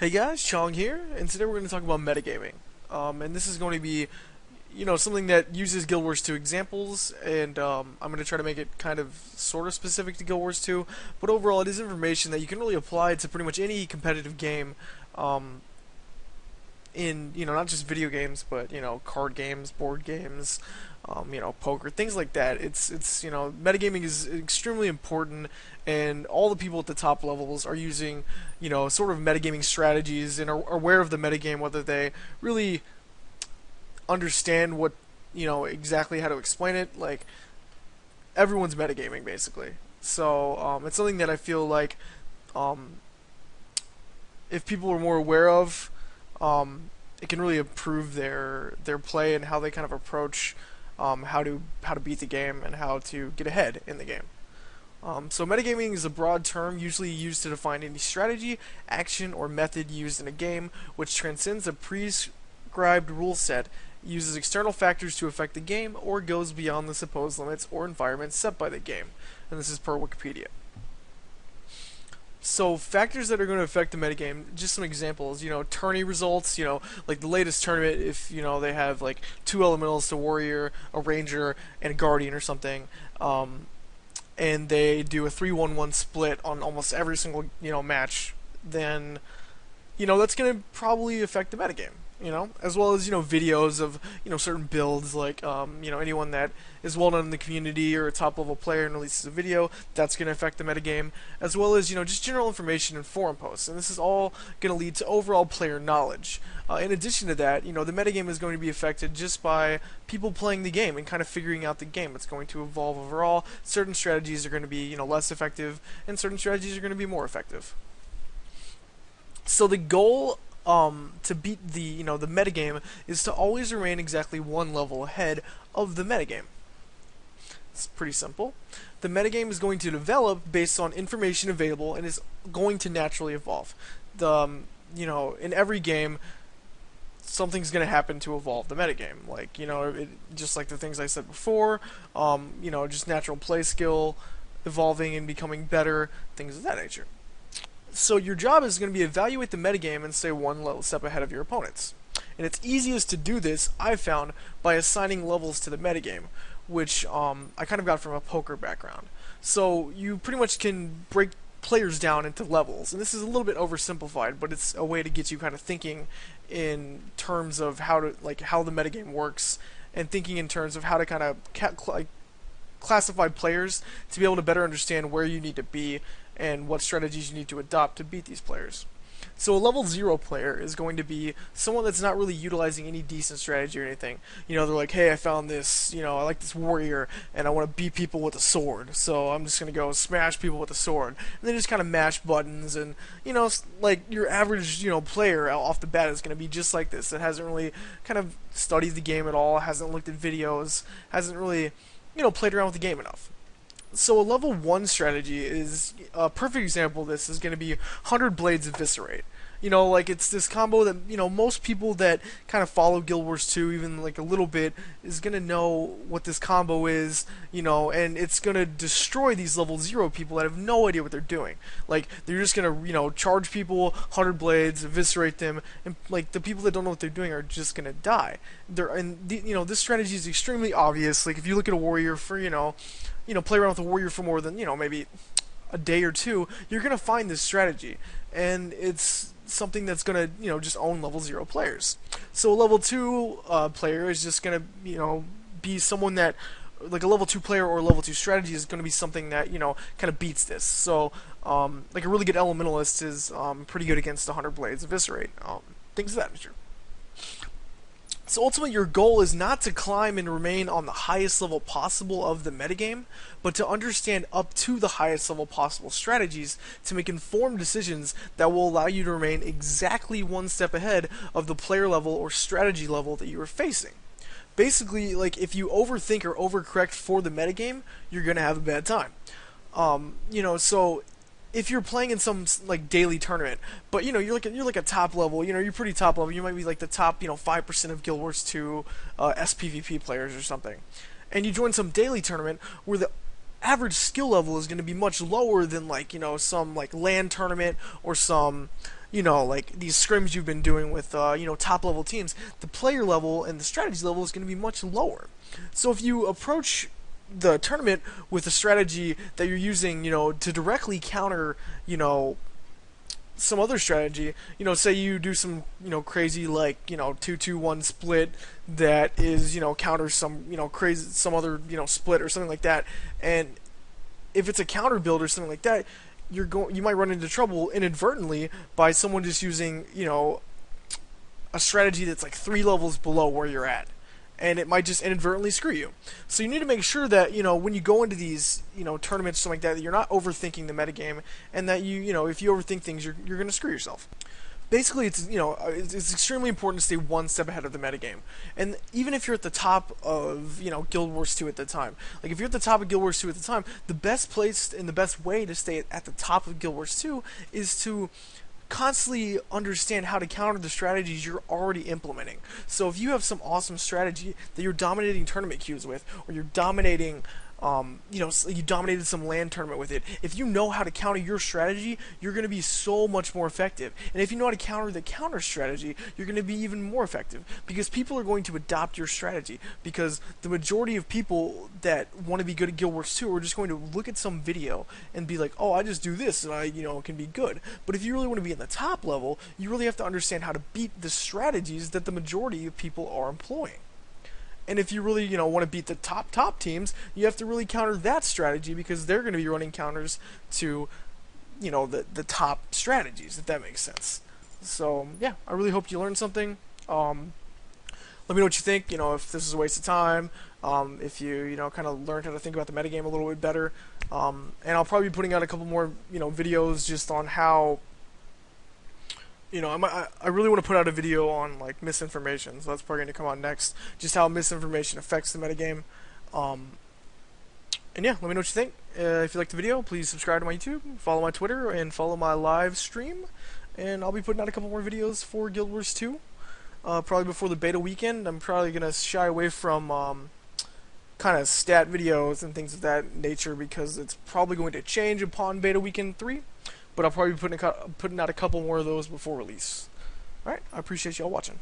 Hey guys, Chong here, and today we're going to talk about metagaming. And this is going to be, something that uses Guild Wars 2 examples, and I'm going to try to make it kind of sort of specific to Guild Wars 2, but overall it is information that you can really apply to pretty much any competitive game, um, in, not just video games, but, card games, board games, poker, things like that. Metagaming is extremely important, and all the people at the top levels are using, sort of metagaming strategies and are aware of the metagame, whether they really understand what, exactly how to explain it. Like, everyone's metagaming, basically. So, it's something that I feel like, um, if people are more aware of, it can really improve their play and how they kind of approach how to beat the game and how to get ahead in the game. So metagaming is a broad term usually used to define any strategy, action, or method used in a game which transcends a prescribed rule set, uses external factors to affect the game, or goes beyond the supposed limits or environments set by the game. And this is per Wikipedia. So factors that are going to affect the metagame, just some examples, tourney results, like the latest tournament, if, they have like two elementals to warrior, a ranger, and a guardian or something, and they do a 3-1-1 split on almost every single, match, then, that's going to probably affect the metagame. As well as videos of certain builds, like anyone that is well known in the community or a top level player and releases a video, that's going to affect the metagame, as well as just general information and forum posts, and this is all going to lead to overall player knowledge. In addition to that, the metagame is going to be affected just by people playing the game and kind of figuring out the game. It's going to evolve overall. Certain strategies are going to be less effective, and certain strategies are going to be more effective. So the goal to beat the metagame is to always remain exactly one level ahead of the metagame. It's pretty simple. The metagame is going to develop based on information available and is going to naturally evolve. In every game, something's going to happen to evolve the metagame. Like, just like the things I said before, just natural play skill, evolving and becoming better, things of that nature. So your job is going to be evaluate the metagame and stay one level step ahead of your opponents. And it's easiest to do this, I've found, by assigning levels to the metagame, which I kind of got from a poker background. So you pretty much can break players down into levels, and this is a little bit oversimplified, but it's a way to get you kind of thinking in terms of how the metagame works, and thinking in terms of how to kind of classify players to be able to better understand where you need to be and what strategies you need to adopt to beat these players. So a level 0 player is going to be someone that's not really utilizing any decent strategy or anything. They're like, hey, I found this, I like this warrior, and I want to beat people with a sword, so I'm just going to go smash people with a sword. And they just kind of mash buttons, and, like your average, player off the bat is going to be just like this. That hasn't really kind of studied the game at all, hasn't looked at videos, hasn't really, played around with the game enough. So a level 1 strategy is a perfect example of this is going to be 100 Blades Eviscerate. Like it's this combo that, most people that kind of follow Guild Wars 2 even like a little bit is going to know what this combo is, and it's going to destroy these level 0 people that have no idea what they're doing. Like they're just going to, charge people, 100 blades, eviscerate them, and like the people that don't know what they're doing are just going to die. This strategy is extremely obvious. Like if you look at a warrior for, play around with a warrior for more than, maybe a day or two, you're going to find this strategy. And it's something that's going to, just own level 0 players. So a level 2 player is just going to, be someone that, like a level 2 player or a level 2 strategy is going to be something that, kind of beats this. So, like a really good elementalist is pretty good against 100 Blades Eviscerate. Things of that nature. So ultimately your goal is not to climb and remain on the highest level possible of the metagame, but to understand up to the highest level possible strategies to make informed decisions that will allow you to remain exactly one step ahead of the player level or strategy level that you are facing. Basically, like if you overthink or overcorrect for the metagame, you're going to have a bad time. So if you're playing in some like daily tournament, but you're like a top level, you're pretty top level. You might be like the top 5% of Guild Wars 2 SPVP players or something, and you join some daily tournament where the average skill level is going to be much lower than like some like LAN tournament or some like these scrims you've been doing with top level teams, the player level and the strategy level is going to be much lower. So if you approach the tournament with a strategy that you're using, to directly counter, some other strategy, say you do some, crazy, like, 2-2-1 split that is, counter some, crazy, some other, split or something like that. And if it's a counter build or something like that, you might run into trouble inadvertently by someone just using, a strategy that's like 3 levels below where you're at, and it might just inadvertently screw you. So you need to make sure that, when you go into these, tournaments, something like that, that you're not overthinking the metagame, and that if you overthink things, you're going to screw yourself. Basically, it's extremely important to stay one step ahead of the metagame. And even if you're at the top of, Guild Wars 2 at the time, like if you're at the top of Guild Wars 2 at the time, the best place and the best way to stay at the top of Guild Wars 2 is to constantly understand how to counter the strategies you're already implementing. So if you have some awesome strategy that you're dominating tournament queues with, or you're dominating, you dominated some land tournament with it, if you know how to counter your strategy, you're going to be so much more effective. And if you know how to counter the counter strategy, you're going to be even more effective, because people are going to adopt your strategy, because the majority of people that want to be good at Guild Wars 2 are just going to look at some video and be like, oh, I just do this and I can be good. But if you really want to be in the top level, you really have to understand how to beat the strategies that the majority of people are employing. And if you really, want to beat the top teams, you have to really counter that strategy, because they're going to be running counters to, the top strategies, if that makes sense. So, yeah, I really hope you learned something. Let me know what you think, if this is a waste of time, if you, kind of learned how to think about the metagame a little bit better. And I'll probably be putting out a couple more, videos just on how, I really want to put out a video on, like, misinformation, so that's probably going to come out next, just how misinformation affects the metagame. And yeah, let me know what you think. If you liked the video, please subscribe to my YouTube, follow my Twitter, and follow my live stream, and I'll be putting out a couple more videos for Guild Wars 2, probably before the beta weekend. I'm probably going to shy away from, kind of stat videos and things of that nature, because it's probably going to change upon beta weekend 3. But I'll probably be putting out a couple more of those before release. Alright, I appreciate y'all watching.